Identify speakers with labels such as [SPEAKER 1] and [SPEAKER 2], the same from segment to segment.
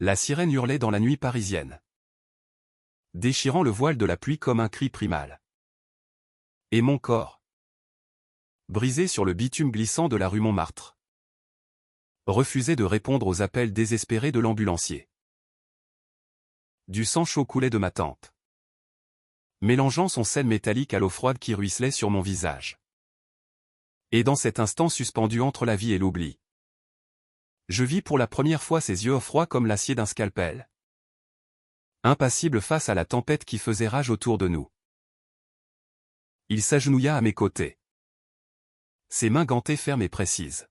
[SPEAKER 1] La sirène hurlait dans la nuit parisienne, déchirant le voile de la pluie comme un cri primal. Et mon corps, brisé sur le bitume glissant de la rue Montmartre, refusait de répondre aux appels désespérés de l'ambulancier. Du sang chaud coulait de ma tempe, mélangeant son sel métallique à l'eau froide qui ruisselait sur mon visage. Et dans cet instant suspendu entre la vie et l'oubli, je vis pour la première fois ses yeux froids comme l'acier d'un scalpel, impassible face à la tempête qui faisait rage autour de nous. Il s'agenouilla à mes côtés, ses mains gantées fermes et précises,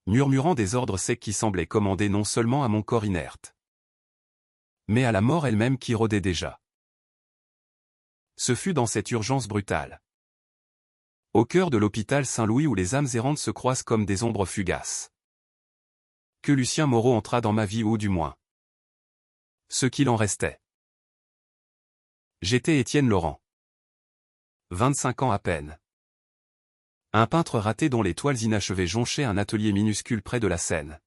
[SPEAKER 1] murmurant des ordres secs qui semblaient commander non seulement à mon corps inerte, mais à la mort elle-même qui rôdait déjà. Ce fut dans cette urgence brutale, au cœur de l'hôpital Saint-Louis où les âmes errantes se croisent comme des ombres fugaces, que Lucien Moreau entra dans ma vie ou du moins, ce qu'il en restait. J'étais Étienne Laurent. 25 ans à peine. Un peintre raté dont les toiles inachevées jonchaient un atelier minuscule près de la Seine.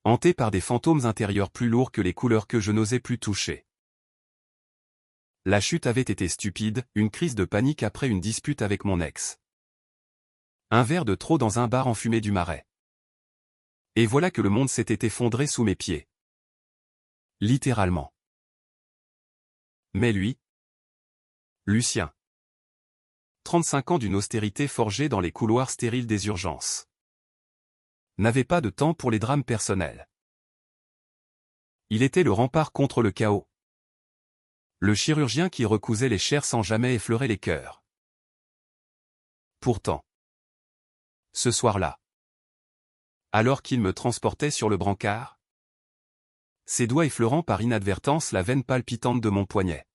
[SPEAKER 1] Hanté par des fantômes intérieurs plus lourds que les couleurs que je n'osais plus toucher. La chute avait été stupide, une crise de panique après une dispute avec mon ex. Un verre de trop dans un bar enfumé du Marais. Et voilà que le monde s'était effondré sous mes pieds. Littéralement. Mais lui, Lucien, 35 ans d'une austérité forgée dans les couloirs stériles des urgences, n'avait pas de temps pour les drames personnels. Il était le rempart contre le chaos. Le chirurgien qui recousait les chairs sans jamais effleurer les cœurs. Pourtant, ce soir-là, alors qu'il me transportait sur le brancard, ses doigts effleurant par inadvertance la veine palpitante de mon poignet.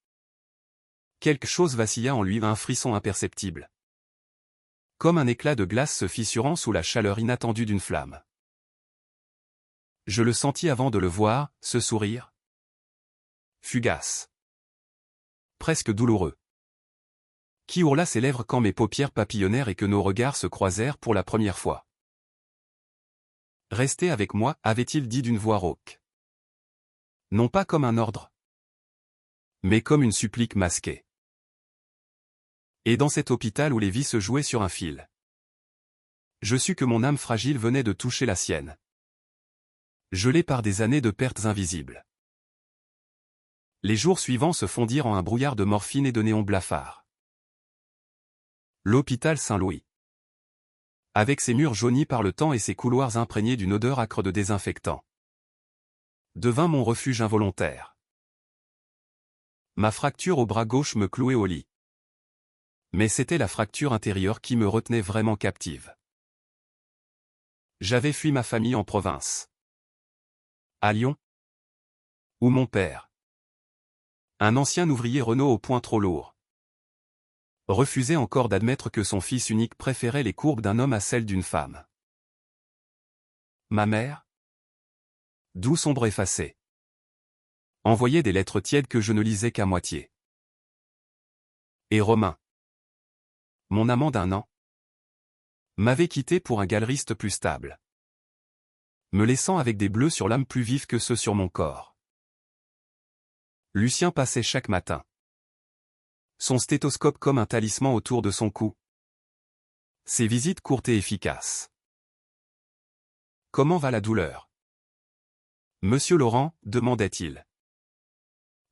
[SPEAKER 1] Quelque chose vacilla en lui, un frisson imperceptible. Comme un éclat de glace se fissurant sous la chaleur inattendue d'une flamme. Je le sentis avant de le voir, ce sourire. Fugace. Presque douloureux. Qui ourla ses lèvres quand mes paupières papillonnèrent et que nos regards se croisèrent pour la première fois. Restez avec moi, avait-il dit d'une voix rauque. Non pas comme un ordre, mais comme une supplique masquée. Et dans cet hôpital où les vies se jouaient sur un fil, je sus que mon âme fragile venait de toucher la sienne. Gelée par des années de pertes invisibles. Les jours suivants se fondirent en un brouillard de morphine et de néons blafards. L'hôpital Saint-Louis, avec ses murs jaunis par le temps et ses couloirs imprégnés d'une odeur âcre de désinfectant, devint mon refuge involontaire. Ma fracture au bras gauche me clouait au lit. Mais c'était la fracture intérieure qui me retenait vraiment captive. J'avais fui ma famille en province. À Lyon, où mon père, un ancien ouvrier Renault au poing trop lourd, refusait encore d'admettre que son fils unique préférait les courbes d'un homme à celles d'une femme. Ma mère, douce ombre effacée, envoyait des lettres tièdes que je ne lisais qu'à moitié. Et Romain, mon amant d'1 an, m'avait quitté pour un galeriste plus stable, me laissant avec des bleus sur l'âme plus vifs que ceux sur mon corps. Lucien passait chaque matin, son stéthoscope comme un talisman autour de son cou. Ses visites courtes et efficaces. Comment va la douleur? Monsieur Laurent, demandait-il.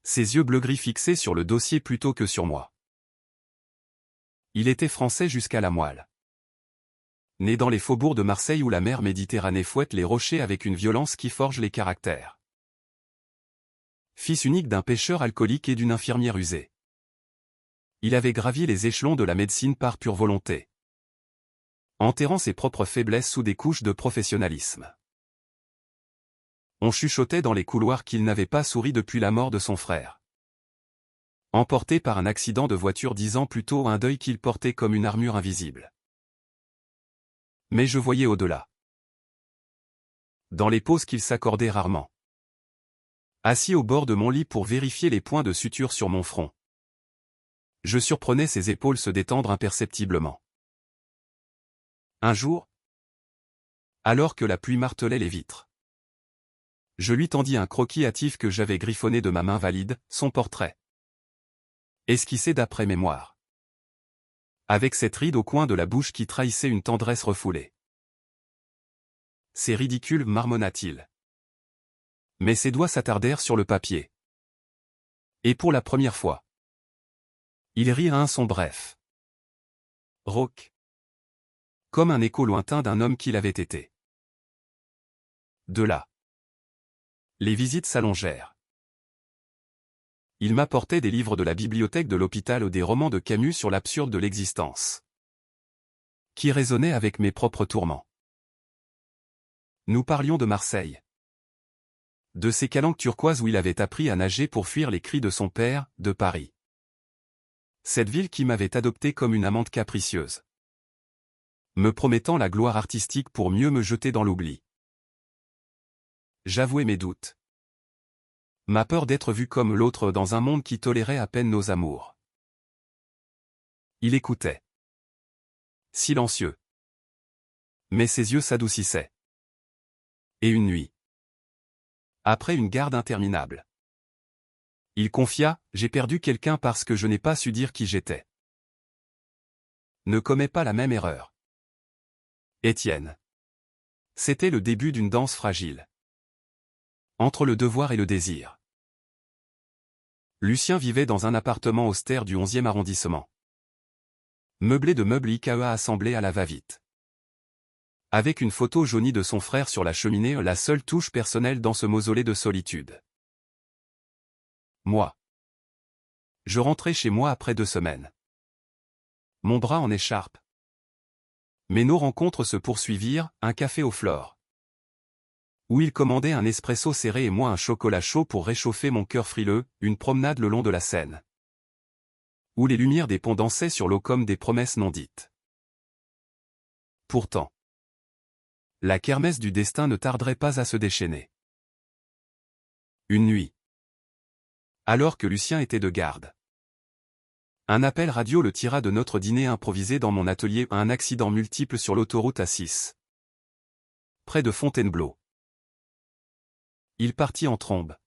[SPEAKER 1] Ses yeux bleu-gris fixés sur le dossier plutôt que sur moi. Il était français jusqu'à la moelle. Né dans les faubourgs de Marseille où la mer Méditerranée fouette les rochers avec une violence qui forge les caractères. Fils unique d'un pêcheur alcoolique et d'une infirmière usée. Il avait gravi les échelons de la médecine par pure volonté, enterrant ses propres faiblesses sous des couches de professionnalisme. On chuchotait dans les couloirs qu'il n'avait pas souri depuis la mort de son frère. Emporté par un accident de voiture 10 ans plus tôt, un deuil qu'il portait comme une armure invisible. Mais je voyais au-delà. Dans les pauses qu'il s'accordait rarement. Assis au bord de mon lit pour vérifier les points de suture sur mon front. Je surprenais ses épaules se détendre imperceptiblement. Un jour, alors que la pluie martelait les vitres, Je lui tendis un croquis hâtif que j'avais griffonné de ma main valide, son portrait. Esquissé d'après mémoire. Avec cette ride au coin de la bouche qui trahissait une tendresse refoulée. C'est ridicule, marmonna-t-il. Mais ses doigts s'attardèrent sur le papier. Et pour la première fois. Il rit à un son bref. Rauque. Comme un écho lointain d'un homme qu'il avait été. De là. Les visites s'allongèrent. Il m'apportait des livres de la bibliothèque de l'hôpital ou des romans de Camus sur l'absurde de l'existence. Qui résonnaient avec mes propres tourments. Nous parlions de Marseille. De ces calanques turquoises où il avait appris à nager pour fuir les cris de son père, de Paris. Cette ville qui m'avait adopté comme une amante capricieuse. Me promettant la gloire artistique pour mieux me jeter dans l'oubli. J'avouai mes doutes. Ma peur d'être vu comme l'autre dans un monde qui tolérait à peine nos amours. Il écoutait. Silencieux. Mais ses yeux s'adoucissaient. Et une nuit. Après une garde interminable. Il confia, j'ai perdu quelqu'un parce que je n'ai pas su dire qui j'étais. Ne commets pas la même erreur. Étienne. C'était le début d'une danse fragile. Entre le devoir et le désir. Lucien vivait dans un appartement austère du 11e arrondissement. Meublé de meubles IKEA assemblés à la va-vite. Avec une photo jaunie de son frère sur la cheminée, la seule touche personnelle dans ce mausolée de solitude. Moi. Je rentrais chez moi après 2 semaines. Mon bras en écharpe. Mais nos rencontres se poursuivirent, un café aux fleurs. Où il commandait un espresso serré et moi un chocolat chaud pour réchauffer mon cœur frileux, une promenade le long de la Seine. Où les lumières des ponts dansaient sur l'eau comme des promesses non dites. Pourtant. La kermesse du destin ne tarderait pas à se déchaîner. Une nuit. Alors que Lucien était de garde. Un appel radio le tira de notre dîner improvisé dans mon atelier à un accident multiple sur l'autoroute A6. Près de Fontainebleau. Il partit en trombe.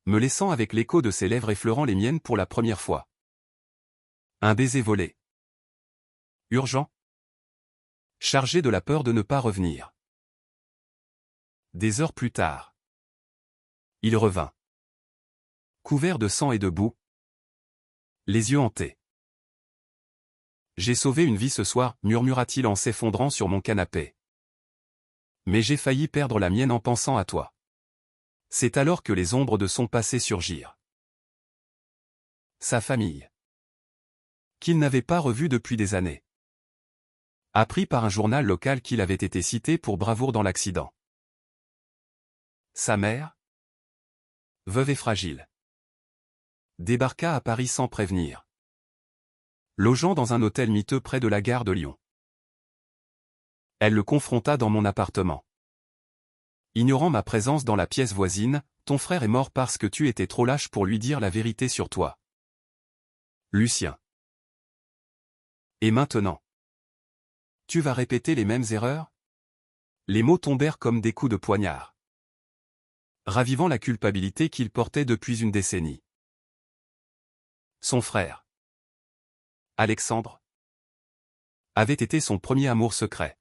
[SPEAKER 1] Me laissant avec l'écho de ses lèvres effleurant les miennes pour la première fois. Un baiser volé. Urgent. Chargé de la peur de ne pas revenir. Des heures plus tard. Il revint. Couvert de sang et de boue. Les yeux hantés. J'ai sauvé une vie ce soir, murmura-t-il en s'effondrant sur mon canapé. Mais j'ai failli perdre la mienne en pensant à toi. C'est alors que les ombres de son passé surgirent. Sa famille. Qu'il n'avait pas revue depuis des années. Appris par un journal local qu'il avait été cité pour bravoure dans l'accident. Sa mère, veuve et fragile, débarqua à Paris sans prévenir. Logeant dans un hôtel miteux près de la gare de Lyon. Elle le confronta dans mon appartement. Ignorant ma présence dans la pièce voisine, ton frère est mort parce que tu étais trop lâche pour lui dire la vérité sur toi. Lucien. Et maintenant? Tu vas répéter les mêmes erreurs? Les mots tombèrent comme des coups de poignard. Ravivant la culpabilité qu'il portait depuis une décennie. Son frère. Alexandre. Avait été son premier amour secret.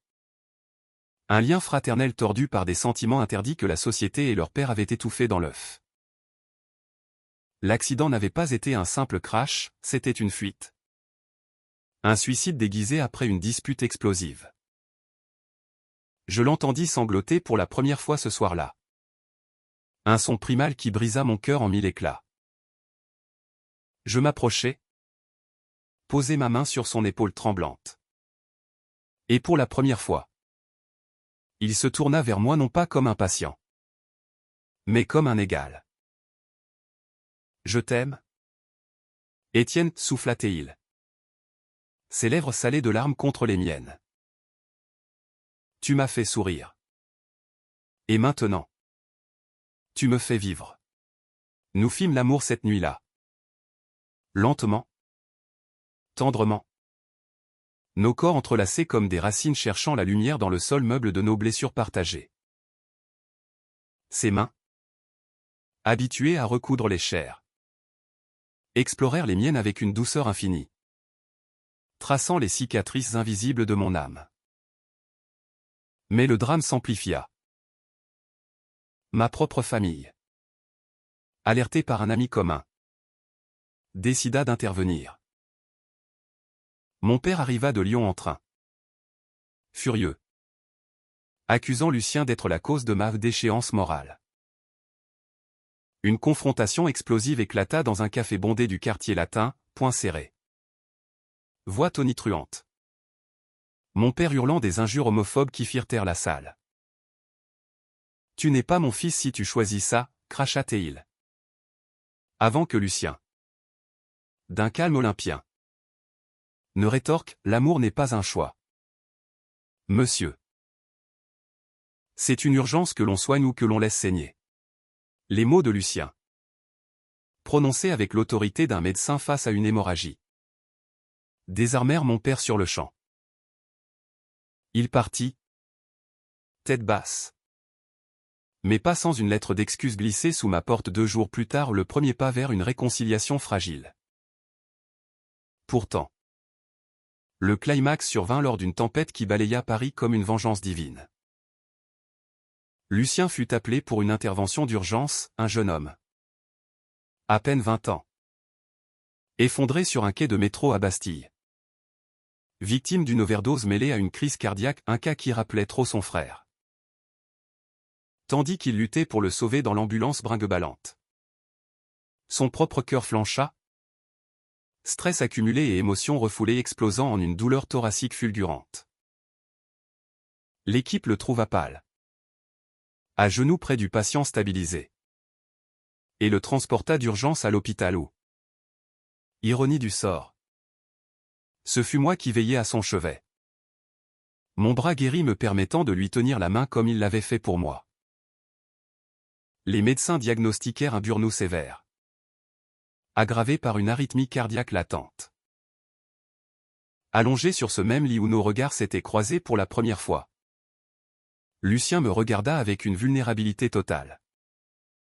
[SPEAKER 1] Un lien fraternel tordu par des sentiments interdits que la société et leur père avaient étouffés dans l'œuf. L'accident n'avait pas été un simple crash, c'était une fuite. Un suicide déguisé après une dispute explosive. Je l'entendis sangloter pour la première fois ce soir-là. Un son primal qui brisa mon cœur en 1000 éclats. Je m'approchai, posai ma main sur son épaule tremblante. Et pour la première fois, il se tourna vers moi non pas comme un patient, mais comme un égal. Je t'aime. Étienne, souffla-t-il. Ses lèvres salées de larmes contre les miennes. Tu m'as fait sourire. Et maintenant, tu me fais vivre. Nous fîmes l'amour cette nuit-là. Lentement. Tendrement. Nos corps entrelacés comme des racines cherchant la lumière dans le sol meuble de nos blessures partagées. Ses mains, habituées à recoudre les chairs, explorèrent les miennes avec une douceur infinie, traçant les cicatrices invisibles de mon âme. Mais le drame s'amplifia. Ma propre famille, alertée par un ami commun, décida d'intervenir. Mon père arriva de Lyon en train, furieux, accusant Lucien d'être la cause de ma déchéance morale. Une confrontation explosive éclata dans un café bondé du quartier latin, Point Serré. Voix tonitruante. Mon père hurlant des injures homophobes qui firent taire la salle. « Tu n'es pas mon fils si tu choisis ça », cracha Théil. Avant que Lucien, d'un calme olympien, ne rétorque « L'amour n'est pas un choix. Monsieur. C'est une urgence que l'on soigne ou que l'on laisse saigner. » Les mots de Lucien, prononcés avec l'autorité d'un médecin face à une hémorragie, désarmèrent mon père sur le champ. Il partit, tête basse. Mais pas sans une lettre d'excuse glissée sous ma porte 2 jours plus tard, le premier pas vers une réconciliation fragile. Pourtant, le climax survint lors d'une tempête qui balaya Paris comme une vengeance divine. Lucien fut appelé pour une intervention d'urgence, un jeune homme. À peine 20 ans. Effondré sur un quai de métro à Bastille. Victime d'une overdose mêlée à une crise cardiaque, un cas qui rappelait trop son frère. Tandis qu'il luttait pour le sauver dans l'ambulance brinque-ballante. Son propre cœur flancha. Stress accumulé et émotions refoulées explosant en une douleur thoracique fulgurante. L'équipe le trouva pâle, à genoux près du patient stabilisé, et le transporta d'urgence à l'hôpital où, ironie du sort, ce fut moi qui veillais à son chevet. Mon bras guéri me permettant de lui tenir la main comme il l'avait fait pour moi. Les médecins diagnostiquèrent un burn-out sévère, aggravé par une arythmie cardiaque latente. Allongé sur ce même lit où nos regards s'étaient croisés pour la première fois, Lucien me regarda avec une vulnérabilité totale.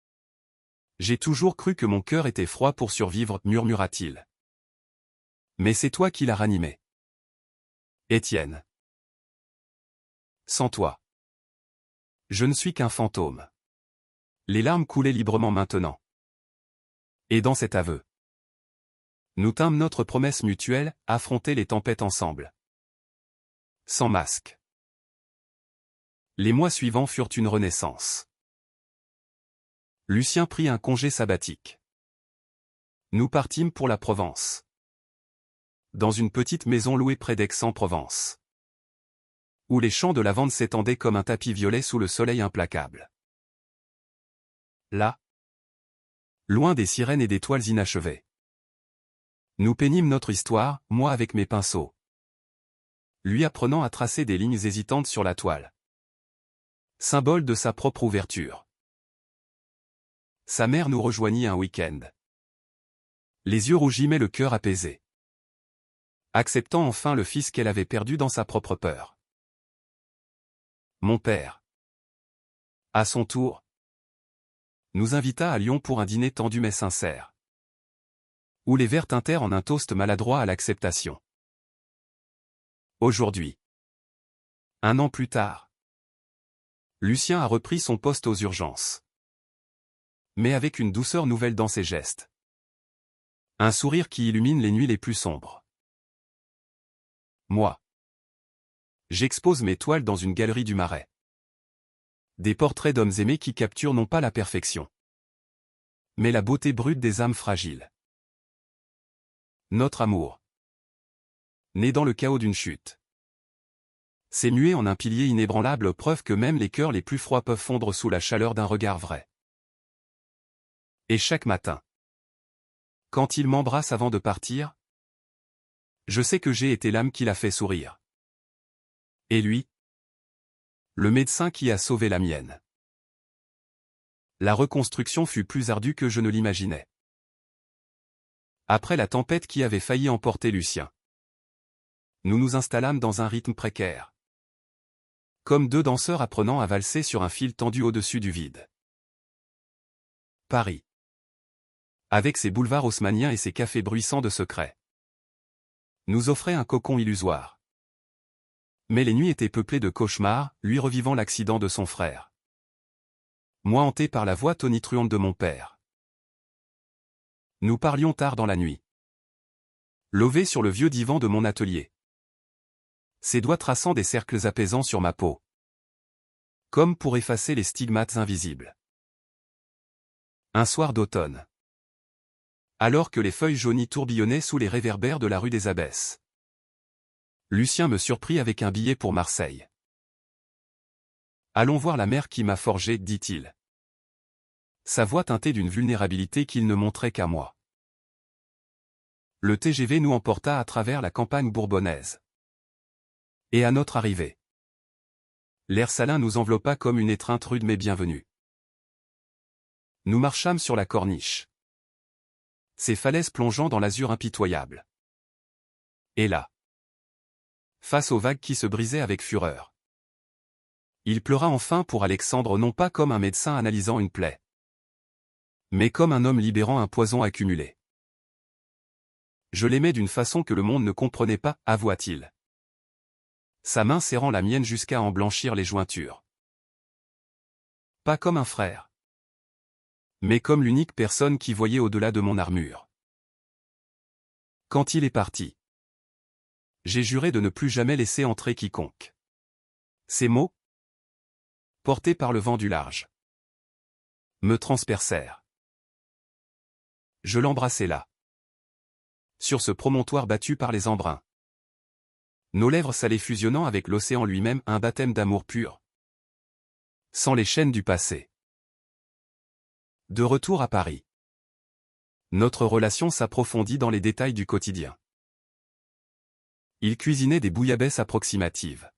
[SPEAKER 1] « J'ai toujours cru que mon cœur était froid pour survivre, murmura-t-il. Mais c'est toi qui l'as ranimé. Étienne. Sans toi, je ne suis qu'un fantôme. » Les larmes coulaient librement maintenant. Et dans cet aveu, nous tînmes notre promesse mutuelle, affronter les tempêtes ensemble. Sans masque. Les mois suivants furent une renaissance. Lucien prit un congé sabbatique. Nous partîmes pour la Provence. Dans une petite maison louée près d'Aix-en-Provence, où les champs de lavande s'étendaient comme un tapis violet sous le soleil implacable. Là, loin des sirènes et des toiles inachevées, nous peignîmes notre histoire, moi avec mes pinceaux, lui apprenant à tracer des lignes hésitantes sur la toile, symbole de sa propre ouverture. Sa mère nous rejoignit un week-end, les yeux rougis mais le cœur apaisé, acceptant enfin le fils qu'elle avait perdu dans sa propre peur. Mon père, à son tour, nous invita à Lyon pour un dîner tendu mais sincère, où les verres tintèrent en un toast maladroit à l'acceptation. Aujourd'hui, 1 an plus tard, Lucien a repris son poste aux urgences, mais avec une douceur nouvelle dans ses gestes. Un sourire qui illumine les nuits les plus sombres. Moi, j'expose mes toiles dans une galerie du Marais. Des portraits d'hommes aimés qui capturent non pas la perfection, mais la beauté brute des âmes fragiles. Notre amour, né dans le chaos d'une chute, s'est mué en un pilier inébranlable, preuve que même les cœurs les plus froids peuvent fondre sous la chaleur d'un regard vrai. Et chaque matin, quand il m'embrasse avant de partir, je sais que j'ai été l'âme qui l'a fait sourire. Et lui, le médecin qui a sauvé la mienne. La reconstruction fut plus ardue que je ne l'imaginais. Après la tempête qui avait failli emporter Lucien, nous nous installâmes dans un rythme précaire, comme 2 danseurs apprenant à valser sur un fil tendu au-dessus du vide. Paris. Avec ses boulevards haussmanniens et ses cafés bruissants de secrets, nous offrait un cocon illusoire. Mais les nuits étaient peuplées de cauchemars, lui revivant l'accident de son frère. Moi hanté par la voix tonitruante de mon père. Nous parlions tard dans la nuit. Lové sur le vieux divan de mon atelier. Ses doigts traçant des cercles apaisants sur ma peau. Comme pour effacer les stigmates invisibles. Un soir d'automne. Alors que les feuilles jaunies tourbillonnaient sous les réverbères de la rue des Abbesses. Lucien me surprit avec un billet pour Marseille. Allons voir la mère qui m'a forgé, dit-il. Sa voix teintée d'une vulnérabilité qu'il ne montrait qu'à moi. Le TGV nous emporta à travers la campagne bourbonnaise. Et à notre arrivée, l'air salin nous enveloppa comme une étreinte rude mais bienvenue. Nous marchâmes sur la corniche. Ces falaises plongeant dans l'azur impitoyable. Et là, face aux vagues qui se brisaient avec fureur, il pleura enfin pour Alexandre non pas comme un médecin analysant une plaie, mais comme un homme libérant un poison accumulé. Je l'aimais d'une façon que le monde ne comprenait pas, avoua-t-il. Sa main serrant la mienne jusqu'à en blanchir les jointures. Pas comme un frère, mais comme l'unique personne qui voyait au-delà de mon armure. Quand il est parti, j'ai juré de ne plus jamais laisser entrer quiconque. Ces mots, portés par le vent du large, me transpercèrent. Je l'embrassai là, sur ce promontoire battu par les embruns. Nos lèvres salées fusionnant avec l'océan lui-même, un baptême d'amour pur. Sans les chaînes du passé. De retour à Paris, notre relation s'approfondit dans les détails du quotidien. Il cuisinait des bouillabaisse approximatives,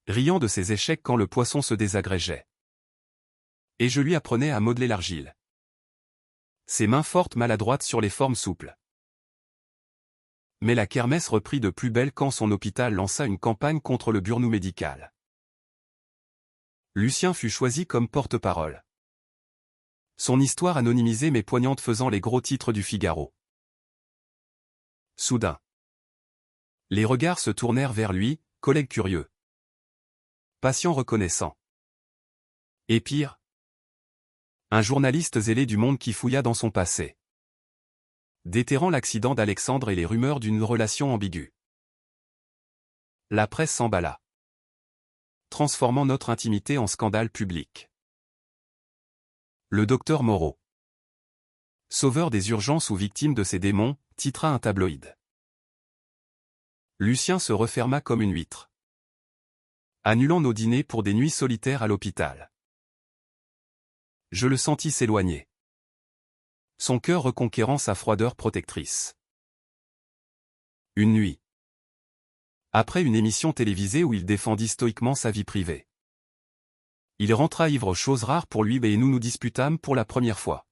[SPEAKER 1] riant de ses échecs quand le poisson se désagrégeait. Et je lui apprenais à modeler l'argile. Ses mains fortes maladroites sur les formes souples. Mais la kermesse reprit de plus belle quand son hôpital lança une campagne contre le burn-out médical. Lucien fut choisi comme porte-parole. Son histoire anonymisée mais poignante faisant les gros titres du Figaro. Soudain, les regards se tournèrent vers lui, collègue curieux. Patient reconnaissant. Et pire, un journaliste zélé du monde qui fouilla dans son passé, déterrant l'accident d'Alexandre et les rumeurs d'une relation ambiguë. La presse s'emballa, transformant notre intimité en scandale public. Le docteur Moreau, sauveur des urgences ou victime de ses démons, titra un tabloïd. Lucien se referma comme une huître, annulant nos dîners pour des nuits solitaires à l'hôpital. Je le sentis s'éloigner, son cœur reconquérant sa froideur protectrice. Une nuit, après une émission télévisée où il défendit stoïquement sa vie privée, il rentra ivre, chose rare pour lui, et nous nous disputâmes pour la première fois.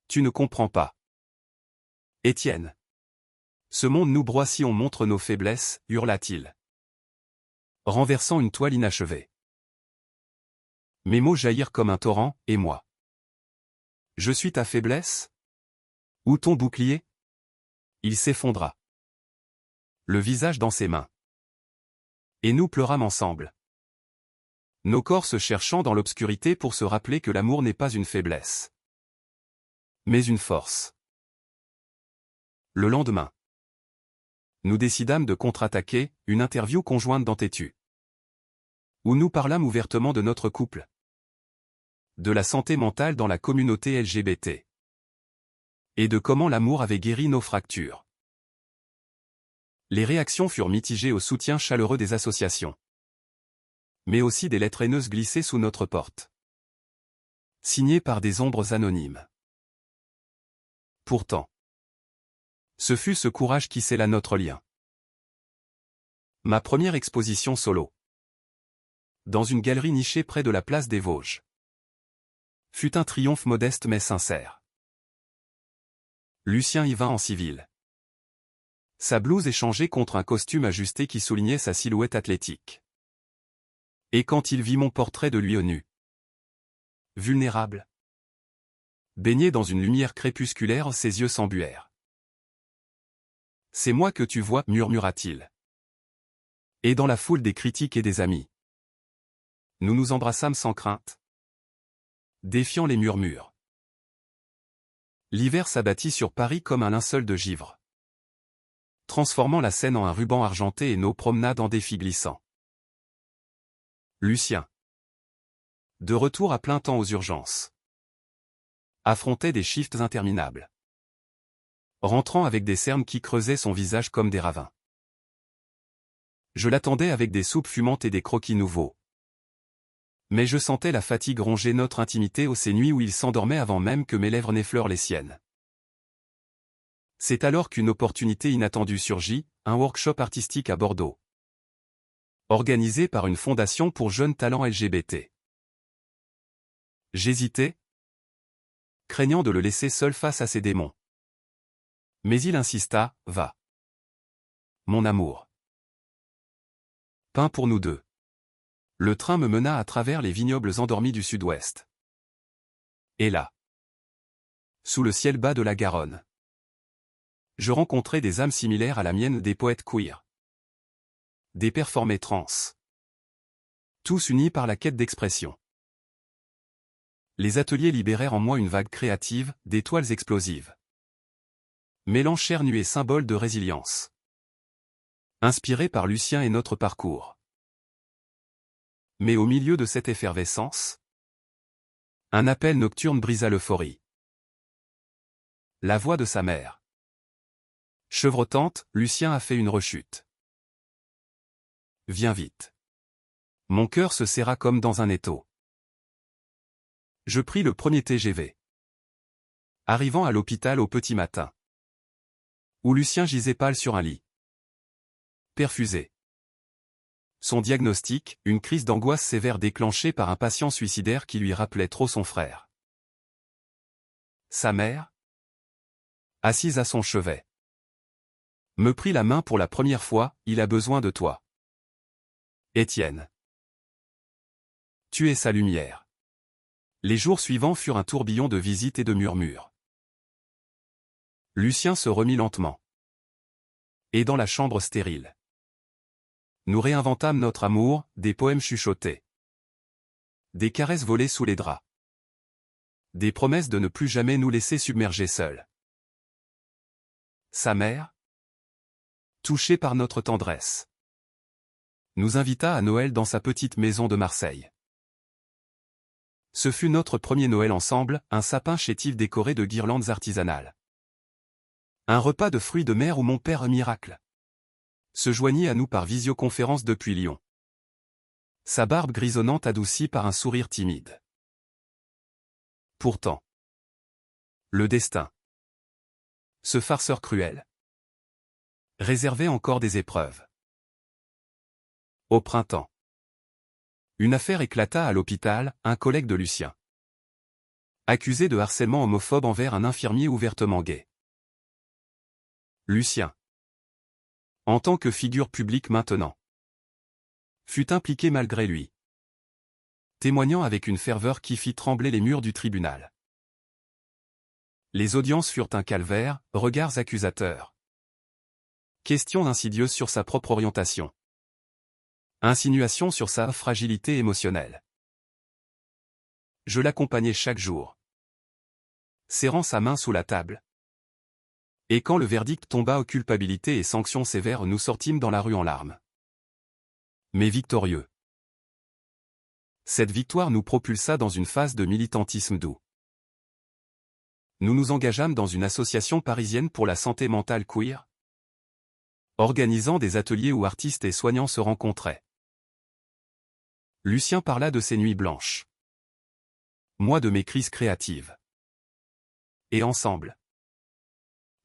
[SPEAKER 1] Tu ne comprends pas, Étienne. Ce monde nous broie si on montre nos faiblesses, hurla-t-il, renversant une toile inachevée. Mes mots jaillirent comme un torrent, et moi. Je suis ta faiblesse? Ou ton bouclier? Il s'effondra, le visage dans ses mains. Et nous pleurâmes ensemble. Nos corps se cherchant dans l'obscurité pour se rappeler que l'amour n'est pas une faiblesse, mais une force. Le lendemain, nous décidâmes de contre-attaquer, une interview conjointe dans Tétu, où nous parlâmes ouvertement de notre couple, de la santé mentale dans la communauté LGBT, et de comment l'amour avait guéri nos fractures. Les réactions furent mitigées au soutien chaleureux des associations, mais aussi des lettres haineuses glissées sous notre porte, signées par des ombres anonymes. Pourtant, ce fut ce courage qui scella notre lien. Ma première exposition solo, dans une galerie nichée près de la place des Vosges, fut un triomphe modeste mais sincère. Lucien y vint en civil. Sa blouse échangée contre un costume ajusté qui soulignait sa silhouette athlétique. Et quand il vit mon portrait de lui au nu, vulnérable. Baigné dans une lumière crépusculaire, ses yeux s'embuèrent. « C'est moi que tu vois, murmura-t-il. Et dans la foule des critiques et des amis. Nous nous embrassâmes sans crainte, défiant les murmures. L'hiver s'abattit sur Paris comme un linceul de givre, transformant la Seine en un ruban argenté et nos promenades en défis glissants. Lucien, de retour à plein temps aux urgences, affrontait des shifts interminables, rentrant avec des cernes qui creusaient son visage comme des ravins. Je l'attendais avec des soupes fumantes et des croquis nouveaux. Mais je sentais la fatigue ronger notre intimité ces nuits où il s'endormait avant même que mes lèvres n'effleurent les siennes. C'est alors qu'une opportunité inattendue surgit, un workshop artistique à Bordeaux, organisé par une fondation pour jeunes talents LGBT. J'hésitais, craignant de le laisser seul face à ses démons. Mais il insista, « Va. Mon amour. Peins pour nous deux. » Le train me mena à travers les vignobles endormis du sud-ouest. Et là, sous le ciel bas de la Garonne, je rencontrai des âmes similaires à la mienne, des poètes queer, des performés trans, tous unis par la quête d'expression. Les ateliers libérèrent en moi une vague créative, d'étoiles explosives. Mélange chair nue et symbole de résilience. Inspiré par Lucien et notre parcours. Mais au milieu de cette effervescence, un appel nocturne brisa l'euphorie. La voix de sa mère. Chevrotante, Lucien a fait une rechute. Viens vite. Mon cœur se serra comme dans un étau. Je pris le premier TGV. Arrivant à l'hôpital au petit matin, où Lucien gisait pâle sur un lit, perfusé. Son diagnostic, une crise d'angoisse sévère déclenchée par un patient suicidaire qui lui rappelait trop son frère. Sa mère, assise à son chevet, me prit la main pour la première fois, « Il a besoin de toi. Étienne. Tu es sa lumière. » Les jours suivants furent un tourbillon de visites et de murmures. Lucien se remit lentement. Et dans la chambre stérile, nous réinventâmes notre amour, des poèmes chuchotés, des caresses volées sous les draps, des promesses de ne plus jamais nous laisser submerger seuls. Sa mère, touchée par notre tendresse, nous invita à Noël dans sa petite maison de Marseille. Ce fut notre premier Noël ensemble, un sapin chétif décoré de guirlandes artisanales. Un repas de fruits de mer où mon père miracle se joignit à nous par visioconférence depuis Lyon. Sa barbe grisonnante adoucie par un sourire timide. Pourtant, le destin, ce farceur cruel, réservait encore des épreuves. Au printemps, une affaire éclata à l'hôpital, un collègue de Lucien, accusé de harcèlement homophobe envers un infirmier ouvertement gay. Lucien, en tant que figure publique maintenant, fut impliqué malgré lui, témoignant avec une ferveur qui fit trembler les murs du tribunal. Les audiences furent un calvaire, regards accusateurs. Questions insidieuses sur sa propre orientation. Insinuations sur sa fragilité émotionnelle. Je l'accompagnais chaque jour, serrant sa main sous la table. Et quand le verdict tomba aux culpabilités et sanctions sévères, nous sortîmes dans la rue en larmes. Mais victorieux. Cette victoire nous propulsa dans une phase de militantisme doux. Nous nous engageâmes dans une association parisienne pour la santé mentale queer, organisant des ateliers où artistes et soignants se rencontraient. Lucien parla de ses nuits blanches. Moi de mes crises créatives. Et ensemble,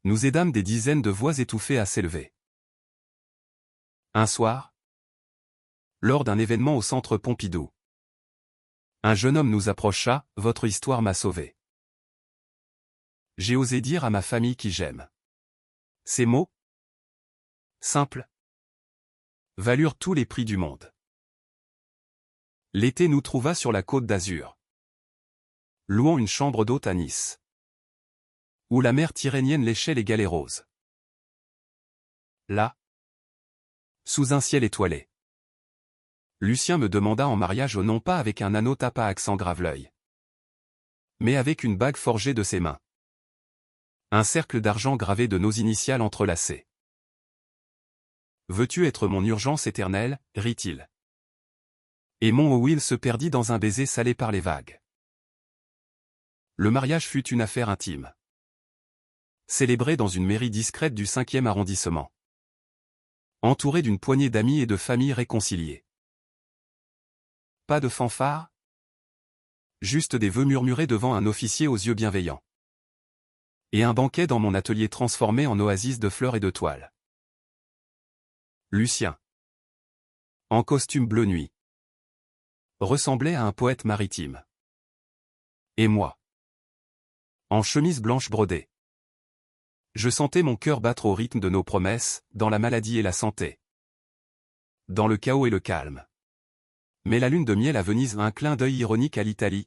[SPEAKER 1] nous aidâmes des dizaines de voix étouffées à s'élever. Un soir, lors d'un événement au centre Pompidou, un jeune homme nous approcha, « Votre histoire m'a sauvé. » J'ai osé dire à ma famille qui j'aime. Ces mots, simples, valurent tous les prix du monde. L'été nous trouva sur la Côte d'Azur. louant une chambre d'hôte à Nice, où la mer tyrrhénienne léchait les galets roses. Là, sous un ciel étoilé, Lucien me demanda en mariage non pas avec un anneau tapa accent grave-l'œil, mais avec une bague forgée de ses mains. Un cercle d'argent gravé de nos initiales entrelacées. Veux-tu être mon urgence éternelle, rit-il. Et mon Will se perdit dans un baiser salé par les vagues. Le mariage fut une affaire intime. Célébré dans une mairie discrète du 5e arrondissement. Entouré d'une poignée d'amis et de familles réconciliées. Pas de fanfare? Juste des vœux murmurés devant un officier aux yeux bienveillants. Et un banquet dans mon atelier transformé en oasis de fleurs et de toiles. Lucien, en costume bleu nuit, ressemblait à un poète maritime. Et moi, en chemise blanche brodée. Je sentais mon cœur battre au rythme de nos promesses, dans la maladie et la santé. Dans le chaos et le calme. Mais la lune de miel à Venise, un clin d'œil ironique à l'Italie.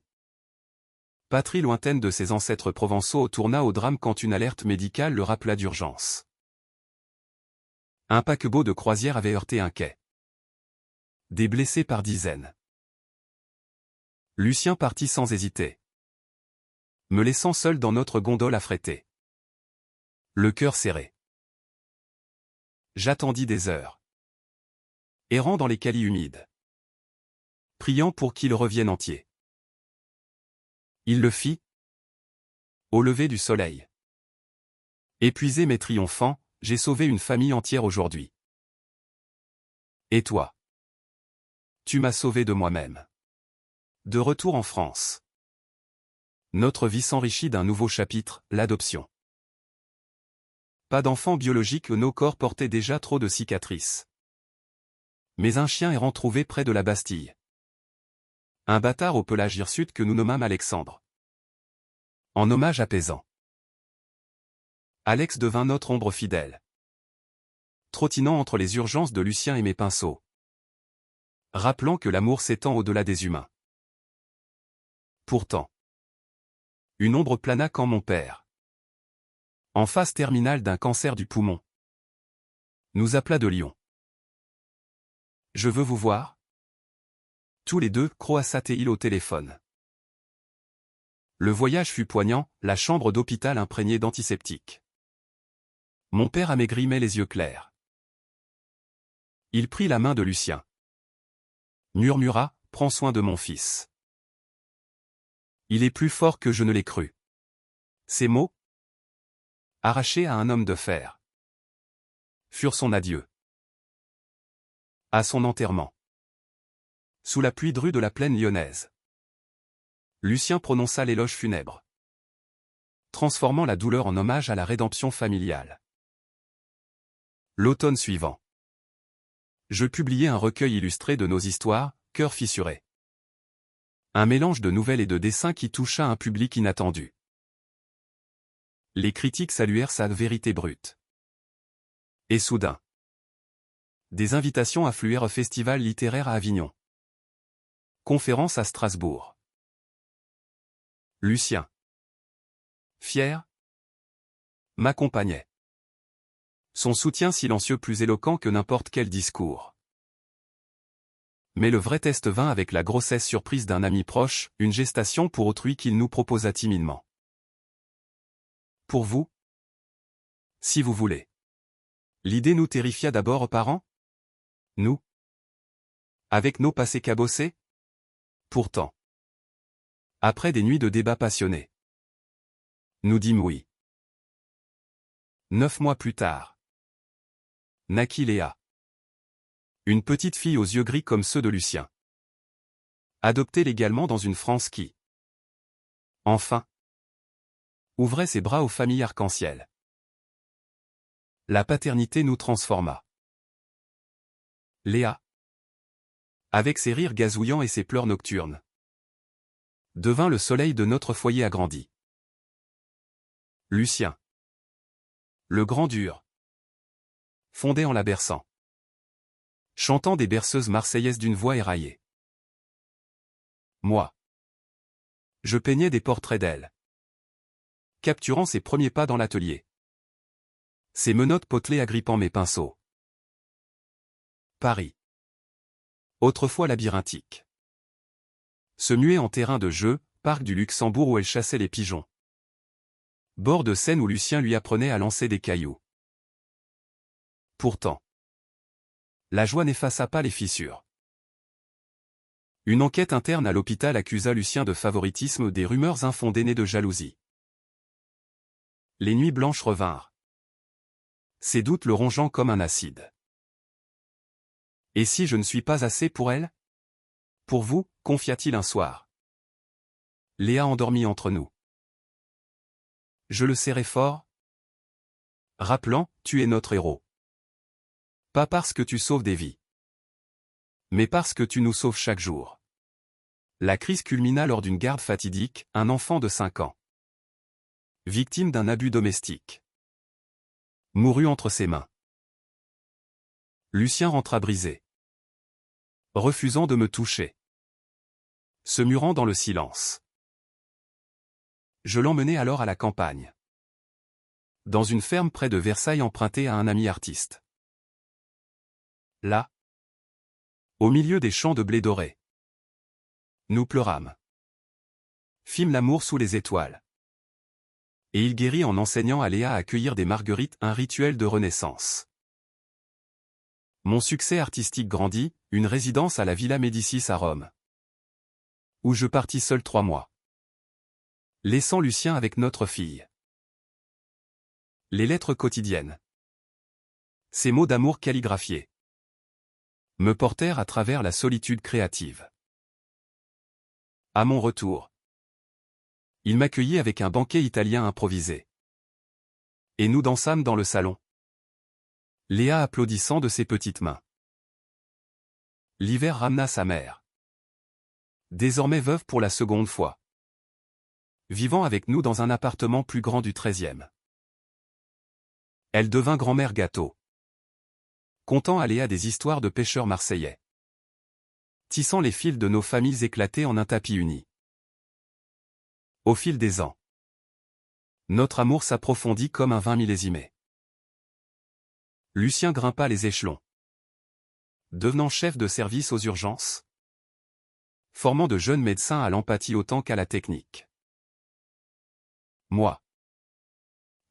[SPEAKER 1] Patrie lointaine de ses ancêtres provençaux, tourna au drame quand une alerte médicale le rappela d'urgence. Un paquebot de croisière avait heurté un quai. Des blessés par dizaines. Lucien partit sans hésiter, me laissant seul dans notre gondole affrétée. Le cœur serré. J'attendis des heures. Errant dans les calis humides. Priant pour qu'il revienne entier. Il le fit. Au lever du soleil. Épuisé mais triomphant, j'ai sauvé une famille entière aujourd'hui. Et toi? Tu m'as sauvé de moi-même. De retour en France. Notre vie s'enrichit d'un nouveau chapitre, l'adoption. Pas d'enfant biologique, nos corps portaient déjà trop de cicatrices. Mais un chien errant trouvé près de la Bastille. Un bâtard au pelage hirsute que nous nommâmes Alexandre. En hommage apaisant. Alex devint notre ombre fidèle. Trottinant entre les urgences de Lucien et mes pinceaux. Rappelant que l'amour s'étend au-delà des humains. Pourtant. Une ombre plana quand mon père, en phase terminale d'un cancer du poumon, nous appela de Lyon. Je veux vous voir. Tous les deux, croassatés-ils au téléphone. Le voyage fut poignant, la chambre d'hôpital imprégnée d'antiseptiques. Mon père amaigri mais les yeux clairs. Il prit la main de Lucien. Murmura, prends soin de mon fils. Il est plus fort que je ne l'ai cru. Ces mots, arrachés à un homme de fer, furent son adieu. À son enterrement. Sous la pluie drue de la plaine lyonnaise. Lucien prononça l'éloge funèbre. Transformant la douleur en hommage à la rédemption familiale. L'automne suivant. Je publiai un recueil illustré de nos histoires, Cœur fissuré. Un mélange de nouvelles et de dessins qui toucha un public inattendu. Les critiques saluèrent sa vérité brute. Et soudain, des invitations affluèrent au festival littéraire à Avignon. Conférence à Strasbourg. Lucien, fier, m'accompagnait. Son soutien silencieux plus éloquent que n'importe quel discours. Mais le vrai test vint avec la grossesse surprise d'un ami proche, une gestation pour autrui qu'il nous proposa timidement. Pour vous? Si vous voulez. L'idée nous terrifia d'abord aux parents? Nous? Avec nos passés cabossés? Pourtant. Après des nuits de débats passionnés. Nous dîmes oui. 9 mois plus tard. Naquit Léa. Une petite fille aux yeux gris comme ceux de Lucien. Adoptée légalement dans une France qui, enfin, ouvrait ses bras aux familles arc-en-ciel. La paternité nous transforma. Léa, avec ses rires gazouillants et ses pleurs nocturnes, devint le soleil de notre foyer agrandi. Lucien, le grand dur, fondait en la berçant. Chantant des berceuses marseillaises d'une voix éraillée. Moi, Je peignais des portraits d'elle, capturant ses premiers pas dans l'atelier. Ses menottes potelées agrippant mes pinceaux. Paris. Autrefois labyrinthique. Se muait en terrain de jeu, parc du Luxembourg où elle chassait les pigeons. Bord de Seine où Lucien lui apprenait à lancer des cailloux. Pourtant, la joie n'effaça pas les fissures. Une enquête interne à l'hôpital accusa Lucien de favoritisme, des rumeurs infondées nées de jalousie. Les nuits blanches revinrent. Ses doutes le rongeant comme un acide. Et si je ne suis pas assez pour elle? Pour vous, confia-t-il un soir. Léa endormie entre nous. Je le serrai fort, rappelant, tu es notre héros. Pas parce que tu sauves des vies, mais parce que tu nous sauves chaque jour. La crise culmina lors d'une garde fatidique, un enfant de 5 ans. Victime d'un abus domestique. Mourut entre ses mains. Lucien rentra brisé. Refusant de me toucher. Se murant dans le silence. Je l'emmenai alors à la campagne. Dans une ferme près de Versailles empruntée à un ami artiste. Là, au milieu des champs de blé doré, nous pleurâmes. Fîmes l'amour sous les étoiles. Et il guérit en enseignant à Léa à accueillir des marguerites, un rituel de renaissance. Mon succès artistique grandit, une résidence à la Villa Médicis à Rome. Où je partis seul 3 mois. Laissant Lucien avec notre fille. Les lettres quotidiennes. Ces mots d'amour calligraphiés. Me portèrent à travers la solitude créative. À mon retour, il m'accueillit avec un banquet italien improvisé. Et nous dansâmes dans le salon. Léa applaudissant de ses petites mains. L'hiver ramena sa mère. Désormais veuve pour la seconde fois. Vivant avec nous dans un appartement plus grand du 13e. Elle devint grand-mère gâteau. Contant à Léa des histoires de pêcheurs marseillais. Tissant les fils de nos familles éclatées en un tapis uni. Au fil des ans, notre amour s'approfondit comme un vin millésimé. Lucien grimpa les échelons. Devenant chef de service aux urgences. Formant de jeunes médecins à l'empathie autant qu'à la technique. Moi.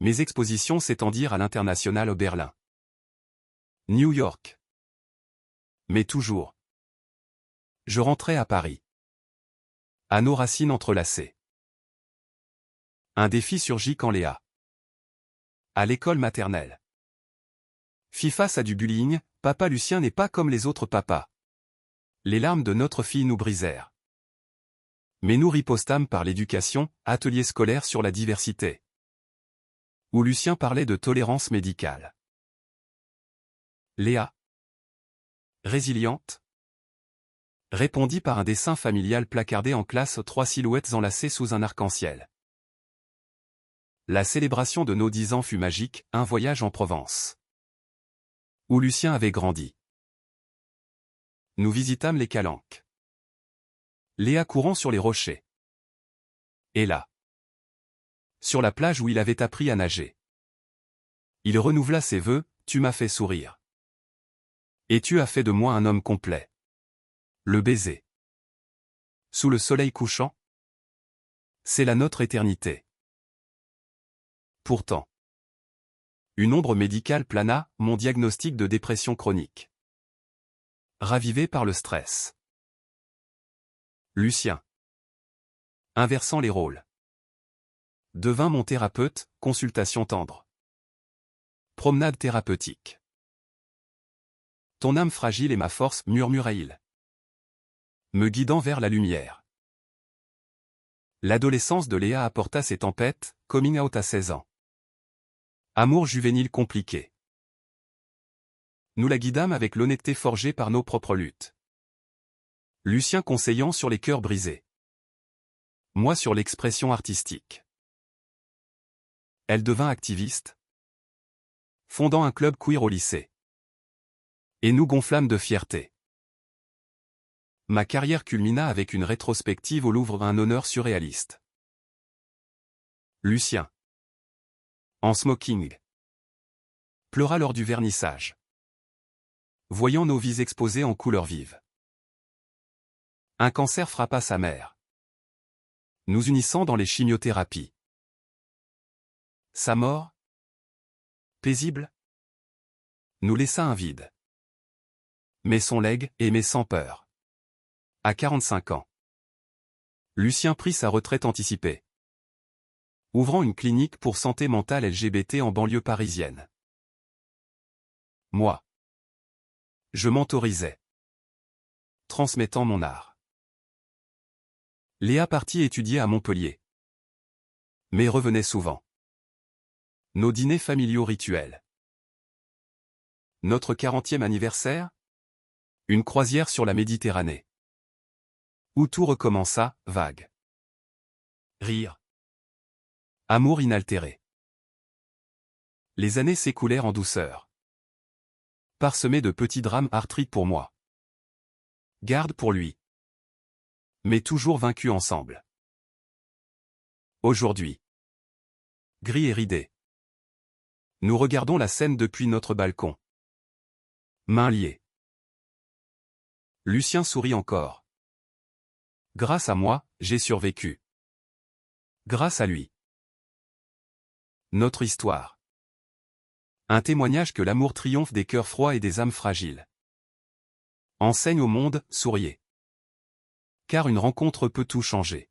[SPEAKER 1] Mes expositions s'étendirent à l'international au Berlin. New York. Mais toujours. Je rentrais à Paris. À nos racines entrelacées. Un défi surgit quand Léa, à l'école maternelle, fit face à du bullying. Papa Lucien n'est pas comme les autres papas. Les larmes de notre fille nous brisèrent. Mais nous ripostâmes par l'éducation, atelier scolaire sur la diversité. Où Lucien parlait de tolérance médicale. Léa, résiliente, répondit par un dessin familial placardé en classe, 3 silhouettes enlacées sous un arc-en-ciel. La célébration de nos 10 ans fut magique, un voyage en Provence. Où Lucien avait grandi. Nous visitâmes les Calanques. Léa courant sur les rochers. Et là, sur la plage où il avait appris à nager. Il renouvela ses vœux, tu m'as fait sourire. Et tu as fait de moi un homme complet. Le baiser. Sous le soleil couchant. C'est la notre éternité. Pourtant, une ombre médicale plana, mon diagnostic de dépression chronique. Ravivé par le stress. Lucien, inversant les rôles, devint mon thérapeute, consultation tendre. Promenade thérapeutique. Ton âme fragile est ma force, murmura-t-il, me guidant vers la lumière. L'adolescence de Léa apporta ses tempêtes, coming out à 16 ans. Amour juvénile compliqué. Nous la guidâmes avec l'honnêteté forgée par nos propres luttes. Lucien conseillant sur les cœurs brisés. Moi sur l'expression artistique. Elle devint activiste. Fondant un club queer au lycée. Et nous gonflâmes de fierté. Ma carrière culmina avec une rétrospective au Louvre, un honneur surréaliste. Lucien. En smoking. Pleura lors du vernissage. Voyant nos vies exposées en couleurs vives. Un cancer frappa sa mère, nous unissant dans les chimiothérapies. Sa mort, paisible, nous laissa un vide. Mais son legs, aimé sans peur. À 45 ans. Lucien prit sa retraite anticipée, ouvrant une clinique pour santé mentale LGBT en banlieue parisienne. Moi, je m'autorisais, transmettant mon art. Léa partit étudier à Montpellier, mais revenait souvent. Nos dîners familiaux rituels. Notre 40e anniversaire? Une croisière sur la Méditerranée. Où tout recommença, vague. Rire. Amour inaltéré. Les années s'écoulèrent en douceur. Parsemées de petits drames arthriques pour moi. Garde pour lui. Mais toujours vaincus ensemble. Aujourd'hui. Gris et ridé. Nous regardons la scène depuis notre balcon. Mains liées. Lucien sourit encore. Grâce à moi, j'ai survécu. Grâce à lui. Notre histoire. Un témoignage que l'amour triomphe des cœurs froids et des âmes fragiles. Enseigne au monde, souriez. Car une rencontre peut tout changer.